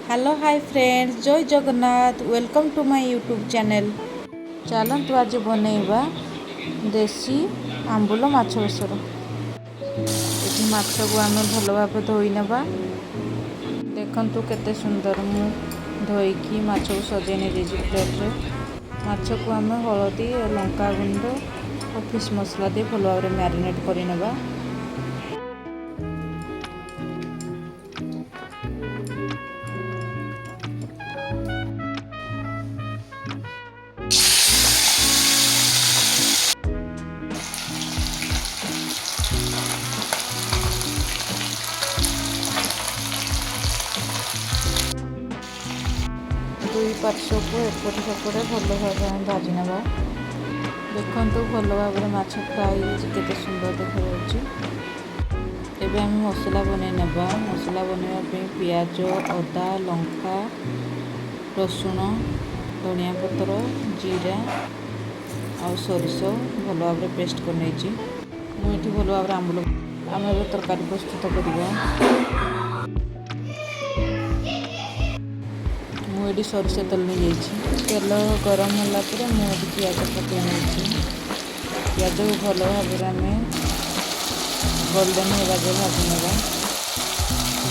Hello hi friends, जय Jagannath. Welcome to my YouTube channel. चलतु आज बनैबा देसी आंबुल माछ बेसर। ये माछ को आम भल भाव धोई नेबा। देखंतु केते सुंदर मु धोईकी माछ को सजै नै देछि प्लेट रे। माछ को आम हळदी लंका गुंड और फिश मसला दे भल भाव मैरिनेट करि नेबा। दुई पार्श्व को एपट सेपटे भल भाव भाजी नेबा। देखंतु भल भाव माछ फ्राई केते सुंदर देखा जाउछि। एबे हम मसला बनै नेबा। मसला बनैबा पे पियाज अदा लंका रसुण धनिया पत्र जीरा आ सोरिष भल भाव पेस्ट कर नेछि। मुठी भल भाव आंबुल आम एबे तरकारी प्रस्तुत करिबा। मुझे सोरिष तेल नहीं जाइए। तेल गरम होला पर मुझे पियाज पकई नहीं। पियाज को भल भाव आम गोल्डन होगा जो भाजी नेबा।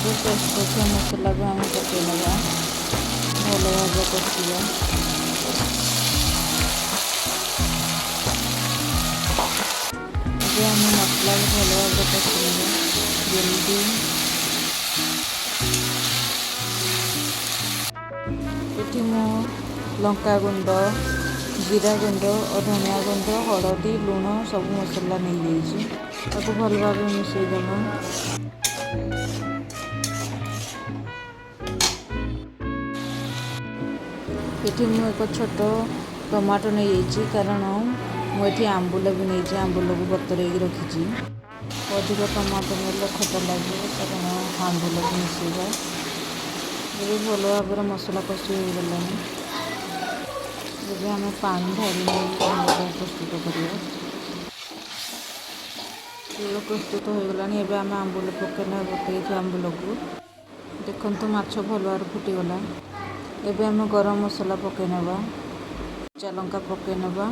जो पेस्ट कर मसला को आम पकई नेबा। भल भाव कषिबा। आम मसला को भल भाव कषि नेबा। जेमती ये मो लंका गुंड जीरा गुंड और धनिया गुंड हलदी लुण सब मसला नहीं जाइए। भल भाव मिसईदेमा। ये मु एक छोट टमाटो नहीं जाइए कारण मुझे आंबुल भी नहीं आंबुल को बतरे रखी। अधिक टमाटो नेले खटा लगे कारण आंबुल को मिसईबा। ये भल भाव मसला कषि हो गलानी। ये आम पानी ढाली प्रस्तुत करिया। तेल प्रस्तुत हो गलानी। एबे आम आंबुल पकेना पकई आंबुल को देखंतु माछ भल भाव फुटीगला। एबे आम गरम मसला पकई नेबा। कच्चा लंका पकई नेबा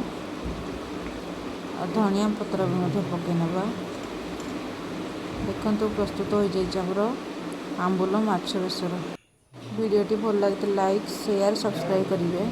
और धनिया पत्र भी पकई नेबा। देखंतु प्रस्तुत हो जाइए हमर आंबुल माछ बेसर। वीडियोटी भल लगे लाइक शेयर सब्सक्राइब करेंगे।